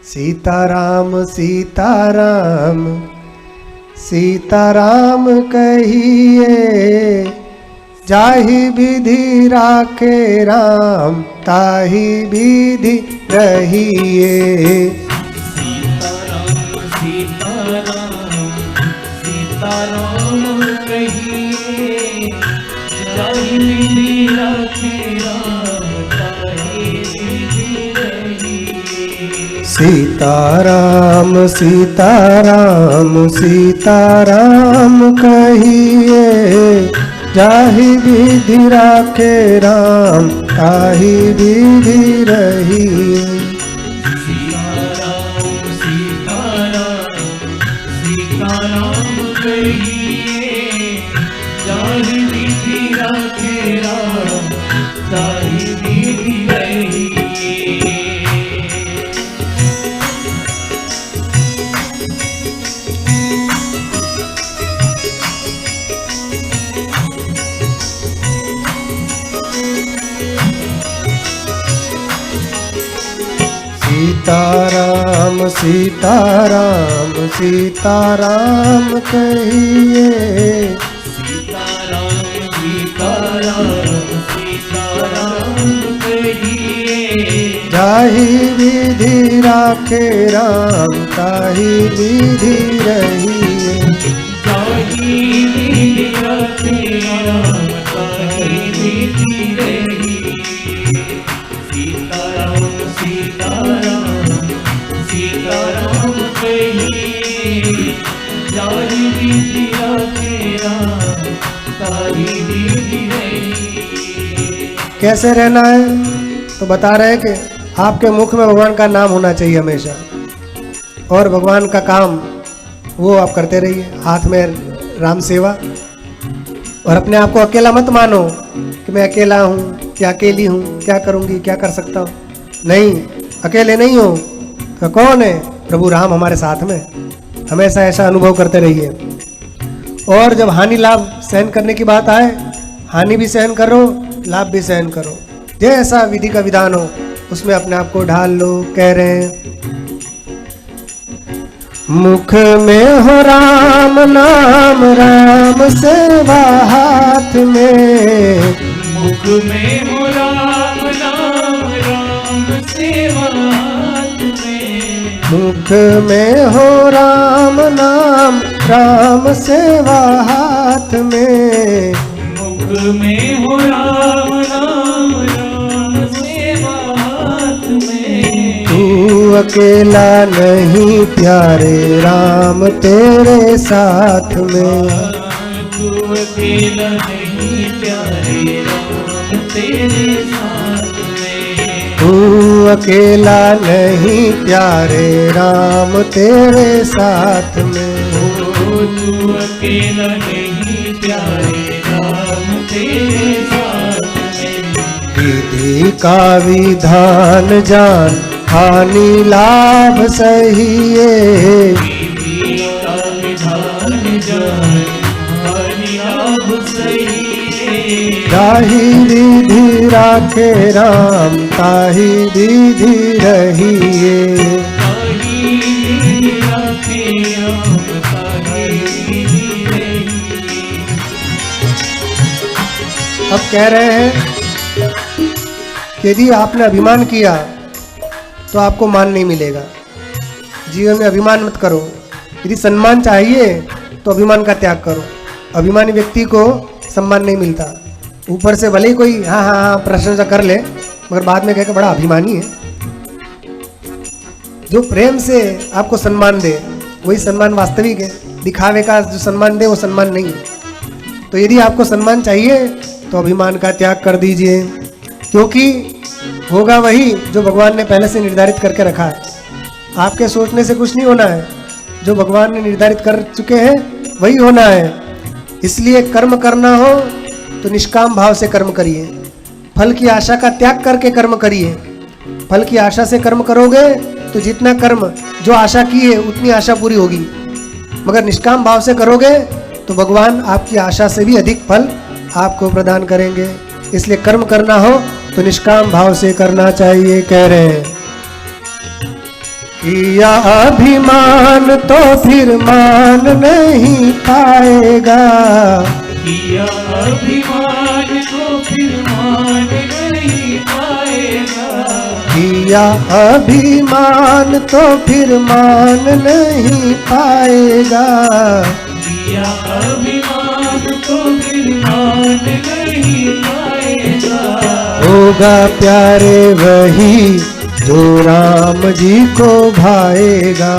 सीताराम सीताराम सीताराम कहिए, जाहि विधि राखे राम ताहि विधि रहिए। सीताराम सीताराम सीताराम कहिए, जाहि विधि राखे राम ताहि विधि रहिए। सीताराम सीताराम सीताराम कहिए, जाहि विधि राखे राम ताहि विधि रहिए। सीताराम सीताराम सीताराम कहिए, जाहि विधि राखे राम ताहि विधि रहिए। सीताराम सीताराम सीताराम कहिए, सीताराम सीताराम सीताराम कहिए, जाहि विधि राखे राम ताहि विधि रहिए। जाहि विधि राखे राम ताहि विधि रहिए। सीताराम सीताराम सीताराम कहिए, जाहि विधि राखे राम ताहि विधि रहिए। कैसे रहना है तो बता रहे हैं कि आपके मुख में भगवान का नाम होना चाहिए हमेशा, और भगवान का काम वो आप करते रहिए, हाथ में राम सेवा। और अपने आप को अकेला मत मानो कि मैं अकेला हूँ, क्या अकेली हूँ, क्या करूँगी, क्या कर सकता हूँ। नहीं, अकेले नहीं हो तो कौन है? प्रभु राम हमारे साथ में। हमेशा ऐसा अनुभव करते रहिए। और जब हानि लाभ सहन करने की बात आए, हानि भी सहन करो, लाभ भी सहन करो। जैसा विधि का विधान हो उसमें अपने आप को ढाल लो। कह रहे हैं, मुख में हो राम नाम, राम सेवा हाथ में। मुख में हो राम नाम, राम सेवा हाथ में। मुख में हो राम नाम, राम सेवा हाथ में। मुख में हो राम नाम, राम सेवा हाथ में। तू अकेला नहीं प्यारे, राम तेरे साथ में। तू अकेला नहीं प्यारे, राम तेरे साथ में। तू अकेला नहीं प्यारे, राम तेरे साथ में। तू अकेला नहीं प्यारे, राम तेरे साथ में। विधि का विधान जान, हानि लाभ सहिए। विधि का विधान जान, हानि लाभ सहिए। जाहि विधि राखे राम ताहि विधि रहिए। ताहि विधि राखे राम ताहि विधि रहिए। अब कह रहे हैं कि यदि आपने अभिमान किया तो आपको मान नहीं मिलेगा। जीवन में अभिमान मत करो। यदि सम्मान चाहिए तो अभिमान का त्याग करो। अभिमानी व्यक्ति को सम्मान नहीं मिलता। ऊपर से भले ही कोई हाँ हाँ हाँ प्रशंसा कर ले, मगर बाद में कह के बड़ा अभिमानी है। जो प्रेम से आपको सम्मान दे वही सम्मान वास्तविक है। दिखावे का जो सम्मान दे वो सम्मान नहीं है। तो यदि आपको सम्मान चाहिए तो अभिमान का त्याग कर दीजिए, क्योंकि होगा वही जो भगवान ने पहले से निर्धारित करके रखा है। आपके सोचने से कुछ नहीं होना है। जो भगवान ने निर्धारित कर चुके हैं वही होना है। इसलिए कर्म करना हो तो निष्काम भाव से कर्म करिए। फल की आशा का त्याग करके कर्म करिए। फल की आशा से कर्म करोगे तो जितना कर्म जो आशा की है उतनी आशा पूरी होगी, मगर निष्काम भाव से करोगे तो भगवान आपकी आशा से भी अधिक फल आपको प्रदान करेंगे। इसलिए कर्म करना हो तो निष्काम भाव से करना चाहिए। कह रहे हैं किया अभिमान तो फिर मान नहीं पाएगा, किया अभिमान तो फिर मान नहीं पाएगा, किया अभिमान तो फिर मान नहीं पाएगा, किया अभिमान तो फिर मान नहीं पाएगा, होगा प्यारे वही जो राम जी को भाएगा,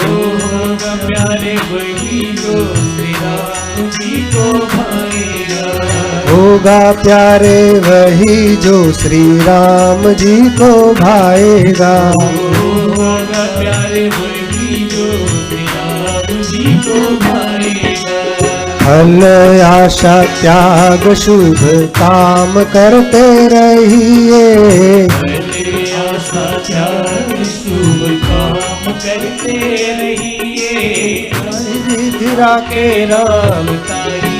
होगा प्यारे वही जो श्री राम जी को भाएगा, होगा प्यारे वही जो श्री राम जी को भाएगा, होगा प्यारे वही जो श्री राम जी को भाएगा, फल आशा त्याग शुभ काम करते रहिए, भले आशा त्याग शुभ काम करते रहिए, धीरा के राम तारी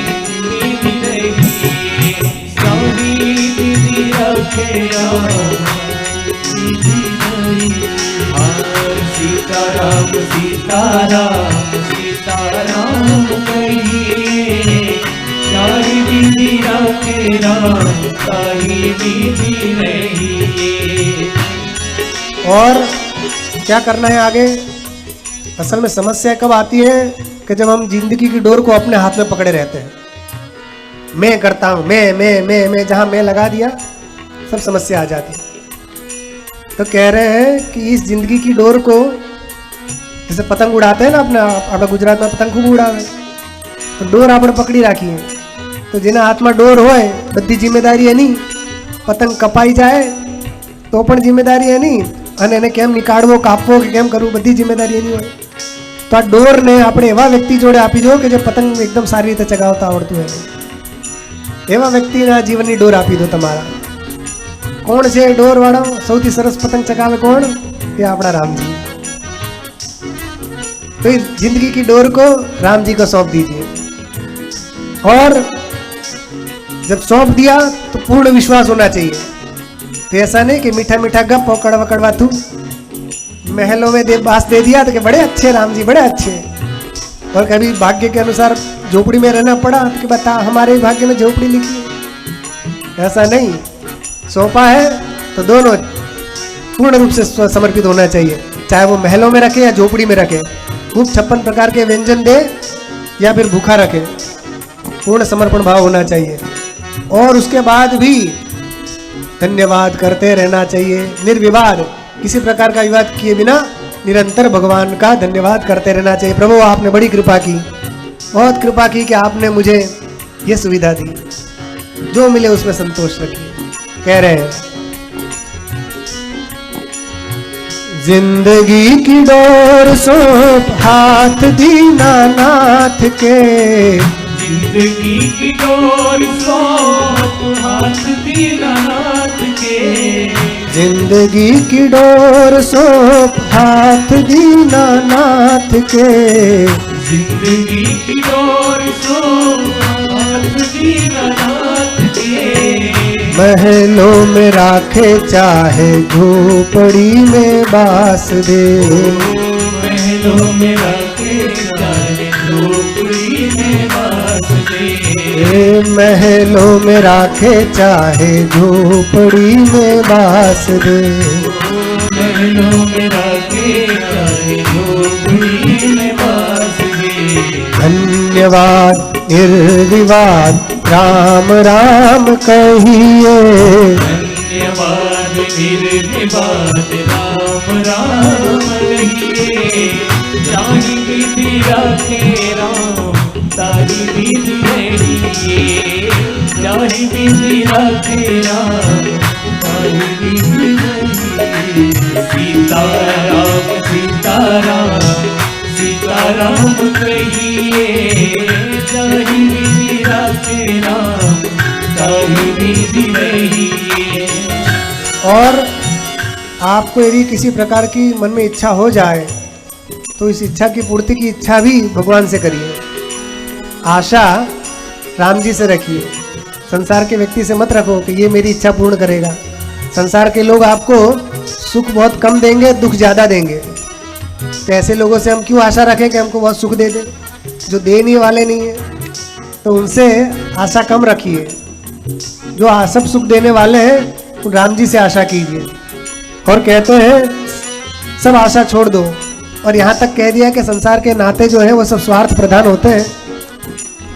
विधि रहिए, सारी विधि रखे राम विधि रहिए, सीताराम सीताराम सीताराम कहिए, सारी विधि रखे राम तारी विधि रहिए। और क्या करना है आगे? असल में समस्या कब आती है कि जब हम जिंदगी की डोर को अपने हाथ में पकड़े रहते हैं। मैं करता हूं, मैं जहां मैं लगा दिया सब समस्या आ जाती है। तो कह रहे हैं कि इस जिंदगी की डोर को, जैसे पतंग उड़ाते हैं ना अपना गुजरात में पतंग खूब उड़ावे, तो डोर आपने पकड़ी राखी है। तो जेना हाथ में डोर होय बધી जिम्मेदारी है नहीं, पतंग कपाई जाए तो पण जिम्मेदारी है नहीं, અને એને કેમ નીકાળવો કાપવો કે કેમ કરવું બધી જિમ્મેદારી એની હોય। તો આ ડોરને આપણે એવા વ્યક્તિ જોડે આપી દો કે જે પતંગ એકદમ સારી રીતે ચગાવતા આવડતું હોય, એવા વ્યક્તિના જીવનની ડોર આપી દો તમારા। કોણ છે ડોર વાળો? સૌથી સરસ પતંગ ચગાવે કોણ? એ આપણા રામજી। तो इस जिंदगी की डोर को राम जी को सौंप दीजिए, और जब सौंप दिया तो पूर्ण विश्वास होना चाहिए। तो ऐसा नहीं कि मीठा मीठा गप और कड़वा कड़वा तू महलों में बास दे दिया तो कि बड़े अच्छे राम जी बड़े अच्छे, और कभी भाग्य के अनुसार झोपड़ी में रहना पड़ा तो कि बता हमारे भाग्य में झोपड़ी लिखी है। ऐसा नहीं, सौंपा है तो दोनों पूर्ण रूप से समर्पित होना चाहिए, चाहे वो महलों में रखे या झोपड़ी में रखे, खूब 56 प्रकार के व्यंजन दे या फिर भूखा रखे, पूर्ण समर्पण भाव होना चाहिए। और उसके बाद भी धन्यवाद करते रहना चाहिए, निर्विवाद, किसी प्रकार का विवाद किए बिना निरंतर भगवान का धन्यवाद करते रहना चाहिए। प्रभु आपने बड़ी कृपा की, बहुत कृपा की कि आपने मुझे ये सुविधा दी, जो मिले उसमें संतोष रखिए। कह रहे हैं जिंदगी की डोर सौंप हाथ दीनानाथ के, जिंदगी की डोर सौंप हाथ दीनानाथ के, जिंदगी की डोर सौंप हाथ दीनानाथ के, जिंदगी की डोर सौंप हाथ दीनानाथ के, महलों में राखे चाहे झोपड़ी में बास दे, महलों में रखे चाहे झोपड़ी में बास दे, महलों में राखे चाहे झोपड़ी में बास दे, महलों में रखे चाहे झोपड़ी में बास दे। धन्यवाद निर्विवाद राम राम कहिए, धन्यवाद निर्विवाद राम राम कहिए, जाहि विधि रखे राम ताहि विधि रहिए, जाहि विधि रखे राम ताहि विधि रहिए। सीताराम सीताराम सीताराम कहिए, जाहि विधि रखे राम ताहि विधि रहिए। और आपको यदि किसी प्रकार की मन में इच्छा हो जाए तो इस इच्छा की पूर्ति की इच्छा भी भगवान से करिए, आशा राम जी से रखिए। संसार के व्यक्ति से मत रखो कि ये मेरी इच्छा पूर्ण करेगा। संसार के लोग आपको सुख बहुत कम देंगे, दुख ज़्यादा देंगे। तो ऐसे लोगों से हम क्यों आशा रखें कि हमको बहुत सुख दे दे, जो देने वाले नहीं है। तो उनसे आशा कम रखिए। जो सब सुख देने वाले हैं उन राम जी से आशा कीजिए। और कहते हैं सब आशा छोड़ दो। और यहाँ तक कह दिया कि संसार के नाते जो हैं वो सब स्वार्थ प्रधान होते हैं।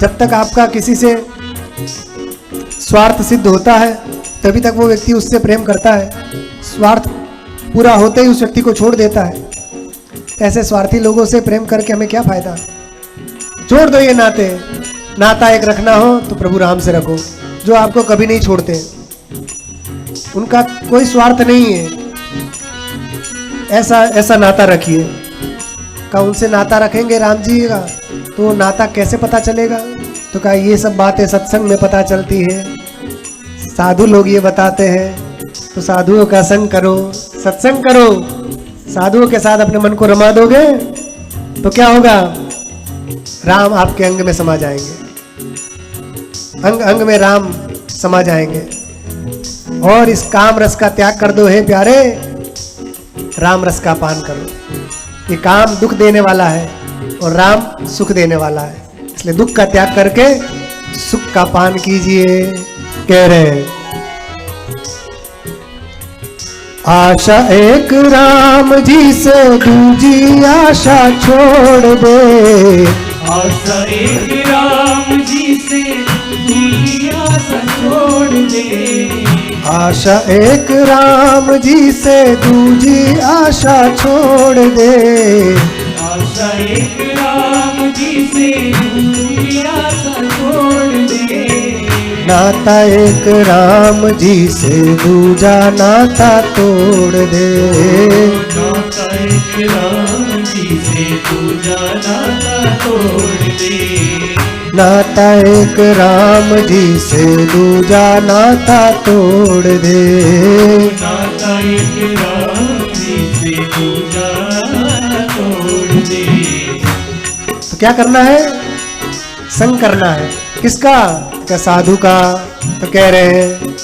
जब तक आपका किसी से स्वार्थ सिद्ध होता है तभी तक वो व्यक्ति उससे प्रेम करता है। स्वार्थ पूरा होते ही उस व्यक्ति को छोड़ देता है। ऐसे स्वार्थी लोगों से प्रेम करके हमें क्या फायदा। छोड़ दो ये नाते। नाता एक रखना हो तो प्रभु राम से रखो, जो आपको कभी नहीं छोड़ते। उनका कोई स्वार्थ नहीं है। ऐसा नाता रखिए। का उनसे नाता रखेंगे राम जी का तो नाता कैसे पता चलेगा। तो कहा ये सब बातें सत्संग में पता चलती है। साधु लोग ये बताते हैं। तो साधुओं का संग करो, सत्संग करो। साधुओं के साथ अपने मन को रमा दोगे तो क्या होगा, राम आपके अंग में समा जाएंगे। अंग अंग में राम समा जाएंगे। और इस काम रस का त्याग कर दो हे प्यारे, राम रस का पान करो। ये काम दुख देने वाला है और राम सुख देने वाला है। इसलिए दुख का त्याग करके सुख का पान कीजिए। कह रहे हैं आशा एक राम जी से दूजी आशा छोड़ दे। आशा एक राम जी से दूजी आशा छोड़ दे। आशा एक राम जी से दूजी आशा छोड़ दे। आशा एक राम जी से दूजी आशा छोड़ दे। नाता एक राम जी से दूजा नाता तोड़ दे। नाता एक राम जी से दूजा नाता तोड़ दे। नाता एक राम जी से दूजा नाता तोड़ दे। नाता एक राम जी से दूजा नाता तोड़ दे। तो क्या करना है, संग करना है। किसका, क्या साधु का। तो कह रहे हैं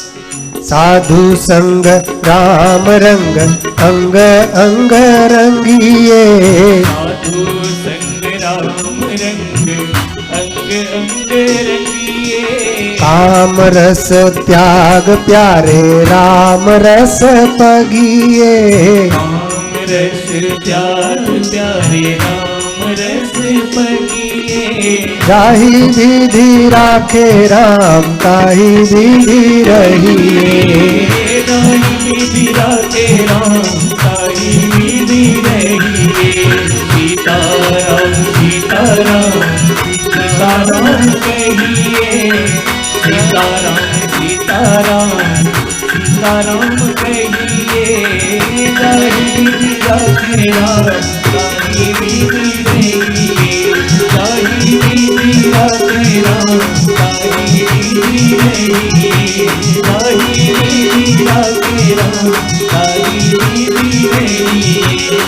साधु संग राम रंग अंग अंग रंगिए। साधु संग राम रंग अंग अंग रंगिए। काम रस त्याग प्यारे राम रस पगिए। काम रस त्याग प्यारे राम रस पगिए। जाहि विधि राखे राम ताहि विधि रहिए। जाहि विधि राखे राम ताहि विधि रहिए। सीताराम सीताराम सीताराम कहिए। सीताराम सीताराम सीताराम कहिए। जाहि विधि राखे राम ताहि विधि रहिए। जाहि विधि राखे राम ताहि विधि रहिए। जाहि विधि राखे राम ताहि विधि रहिए।